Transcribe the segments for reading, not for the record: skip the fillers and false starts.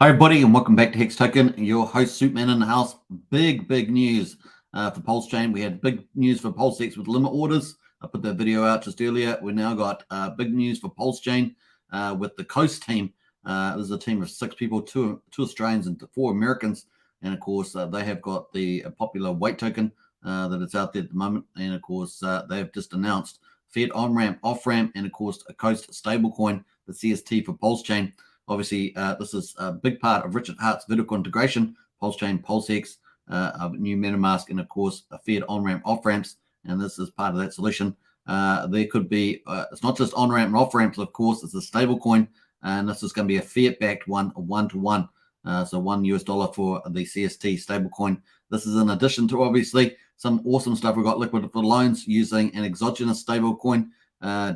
Hi, everybody, and welcome back to Hex Token. Your host, Superman in the house. Big news for PULSECHAIN. We had big news for PulseX with limit orders. I put that video out just earlier. We now got big news for PulseChain with the Coast team. There's a team of 6 people, two Australians and 4 Americans. And of course, they have got the popular weight token that is out there at the moment. And of course, they have just announced FIAT ONRAMP, OFFRAMP, and of course, a Coast stablecoin, the CST for PulseChain. Obviously, this is a big part of Richard Hart's vertical integration, PulseChain, PulseX, a new MetaMask, and of course, a FIAT OnRamp, off-ramps, and this is part of that solution. There could be, it's not just on-ramp and off-ramps, of course, it's a stable coin, and this is going to be a fiat-backed one, a one-to-one, so $1 for the CST stablecoin. This is in addition to, obviously, some awesome stuff. We've got liquid for loans using an exogenous stablecoin,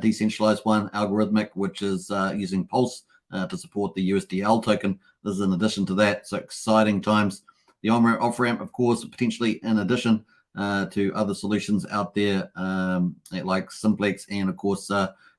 decentralized one, algorithmic, which is using Pulse, to support the USDL token. This is in addition to that. So exciting times. The on-ramp, off-ramp, of course, potentially in addition to other solutions out there like Simplex and, of course,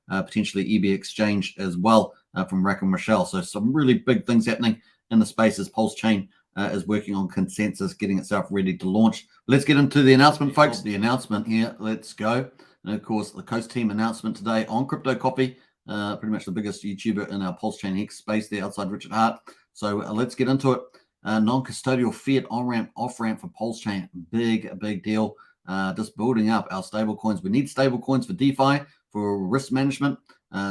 potentially EB Exchange as well from Rack and Rochelle. So some really big things happening in the space as PulseChain is working on consensus, getting itself ready to launch. Let's get into the announcement, folks. The announcement here. Let's go. And, of course, the Coast team announcement today on Crypto Coffee. Pretty much the biggest YouTuber in our PulseChain X space there outside Richard Hart. So let's get into it. Non-custodial fiat on-ramp, off-ramp for PulseChain. Big deal. Just building up our stable coins. We need stable coins for DeFi, for risk management.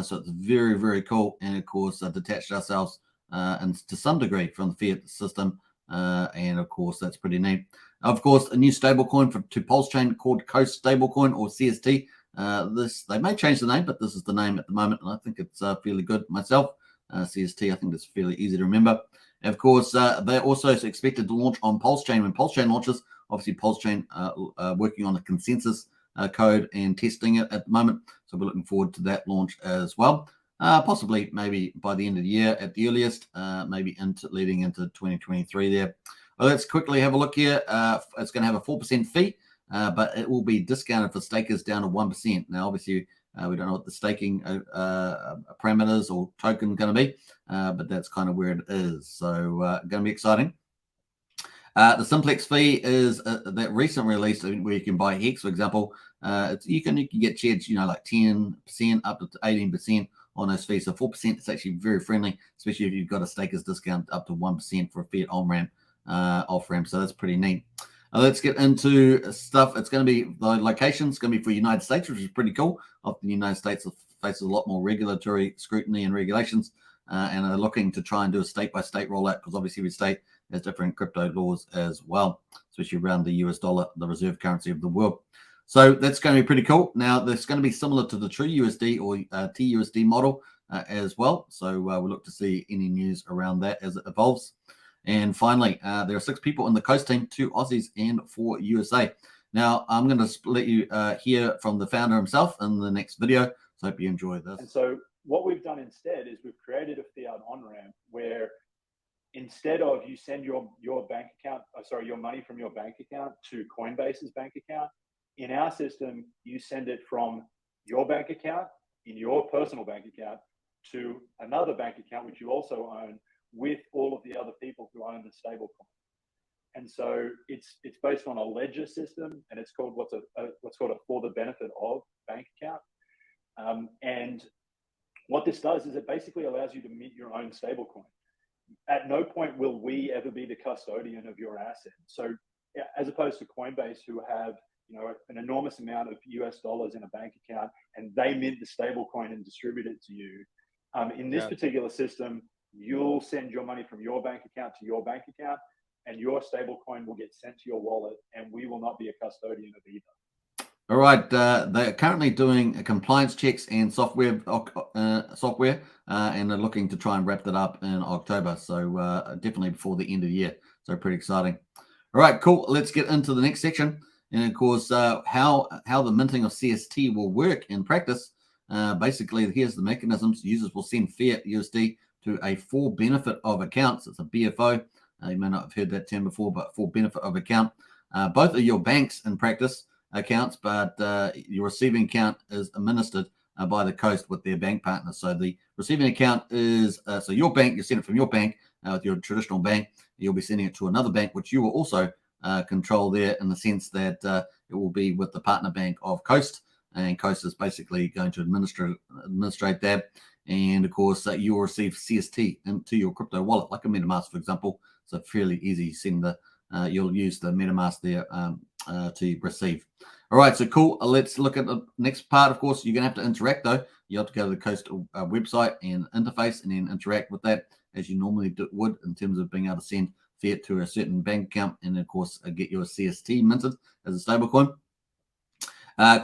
So it's very cool. And of course, detached ourselves and to some degree from the fiat system. And of course, that's pretty neat. Of course, a new stablecoin to PulseChain called Coast Stablecoin or CST. They may change the name, but this is the name at the moment, and I think it's fairly good myself. CST, I think it's fairly easy to remember. And of course, they're also expected to launch on PulseChain. When PulseChain launches, obviously PulseChain working on a consensus code and testing it at the moment. So we're looking forward to that launch as well. Possibly maybe by the end of the year at the earliest, maybe leading into 2023 there. Well, let's quickly have a look here. It's going to have a 4% fee. But it will be discounted for stakers down to 1%. Now, obviously, we don't know what the staking parameters or token are going to be, but that's kind of where it is. So, going to be exciting. The Simplex fee is that recent release where you can buy Hex, for example. You can get charged, like 10% up to 18% on those fees. So 4% is actually very friendly, especially if you've got a stakers discount up to 1% for a fiat on-ramp, off-ramp. So that's pretty neat. Let's get into stuff. It's going to be the location. It's going to be for the United States, which is pretty cool. Often the United States faces a lot more regulatory scrutiny and regulations, and are looking to try and do a state-by-state rollout because obviously every state has different crypto laws as well, especially around the US dollar, the reserve currency of the world. So that's going to be pretty cool. Now, that's going to be similar to the True USD or TUSD model as well. So we'll look to see any news around that as it evolves. And finally, there are 6 people in the Coast team, 2 Aussies and 4 USA. Now, I'm going to let you hear from the founder himself in the next video. So I hope you enjoy this. And so what we've done instead is we've created a fiat on-ramp where instead of you send your bank account, your money from your bank account to Coinbase's bank account, in our system, you send it from your bank account in your personal bank account to another bank account, which you also own, with all of the other people who own the stablecoin. And so it's based on a ledger system, and it's called what's called a for the benefit of bank account. And what this does is it basically allows you to mint your own stablecoin. At no point will we ever be the custodian of your asset. So as opposed to Coinbase, who have an enormous amount of US dollars in a bank account, and they mint the stablecoin and distribute it to you. In this particular system, you'll send your money from your bank account to your bank account, and your stable coin will get sent to your wallet, and we will not be a custodian of either. All right. They're currently doing compliance checks and software, and they're looking to try and wrap that up in October. So definitely before the end of the year. So pretty exciting. All right, cool. Let's get into the next section. And of course, how the minting of CST will work in practice. Basically, here's the mechanisms. Users will send fiat USD to a for benefit of accounts. It's a BFO. You may not have heard that term before, but for benefit of account. Both are your banks in practice accounts, but your receiving account is administered by the Coast with their bank partner. So the receiving account is, so your bank, you send it from your bank, with your traditional bank, you'll be sending it to another bank, which you will also control there, in the sense that it will be with the partner bank of Coast, and Coast is basically going to administrate that. And of course, you will receive CST into your crypto wallet, like a MetaMask, for example. So fairly easy. You'll use the MetaMask there to receive. All right, so cool. Let's look at the next part. Of course, you're going to have to interact, though. You have to go to the Coast website and interface, and then interact with that as you normally would, in terms of being able to send fiat to a certain bank account, and of course get your CST minted as a stablecoin.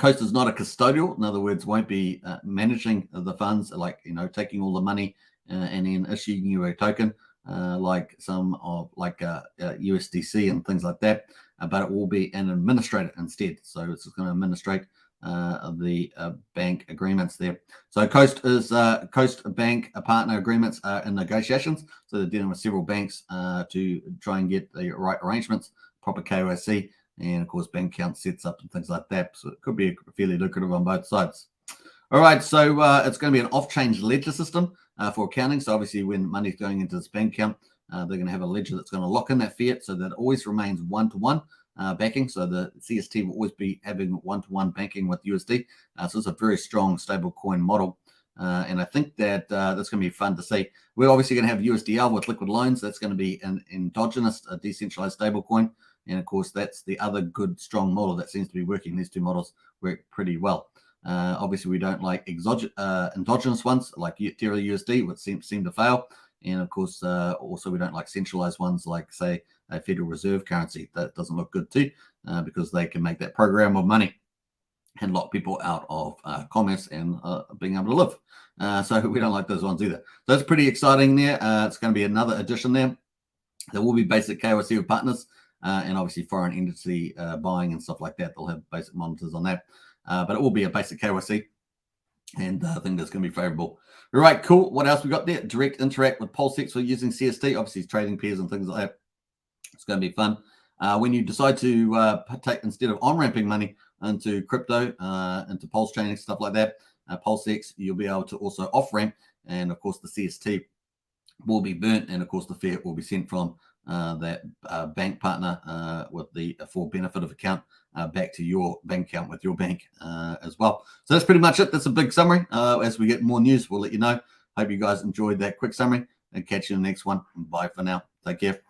Coast is not a custodial. In other words, won't be managing the funds, like, taking all the money and then issuing you a token, like some of USDC and things like that. But it will be an administrator instead. So it's going to administrate the bank agreements there. So Coast Bank partner agreements are in negotiations. So they're dealing with several banks to try and get the right arrangements, proper KYC, and of course bank account sets up and things like that. So it could be fairly lucrative on both sides. All right, so it's going to be an off-chain ledger system for accounting. So obviously when money's going into this bank account, they're going to have a ledger that's going to lock in that fiat, so that it always remains one-to-one backing. So the CST will always be having one-to-one banking with USD. So it's a very strong stable coin model. And I think that that's going to be fun to see. We're obviously going to have USDL with liquid loans. That's going to be an endogenous decentralized stable coin. And of course, that's the other good, strong model that seems to be working. These two models work pretty well. Obviously, we don't like endogenous ones like Terra USD, which seem to fail. And of course, also we don't like centralized ones like, say, a Federal Reserve currency. That doesn't look good too, because they can make that program of money and lock people out of commerce and being able to live. So we don't like those ones either. So that's pretty exciting there. It's going to be another addition there. There will be basic KYC with partners, and obviously foreign entity buying and stuff like that. They'll have basic monitors on that. But it will be a basic KYC, and I think that's going to be favorable. All right, cool. What else we got there? Direct interact with PulseX for using CST, obviously trading pairs and things like that. It's going to be fun. When you decide to take, instead of on-ramping money into crypto, into PulseChain and stuff like that, PulseX, you'll be able to also off-ramp, and of course the CST will be burnt, and of course the fiat will be sent from that bank partner with the for benefit of account back to your bank account with your bank as well. So that's pretty much it. That's a big summary. As we get more news, we'll let you know. Hope you guys enjoyed that quick summary, and catch you in the next one. Bye for now. Take care.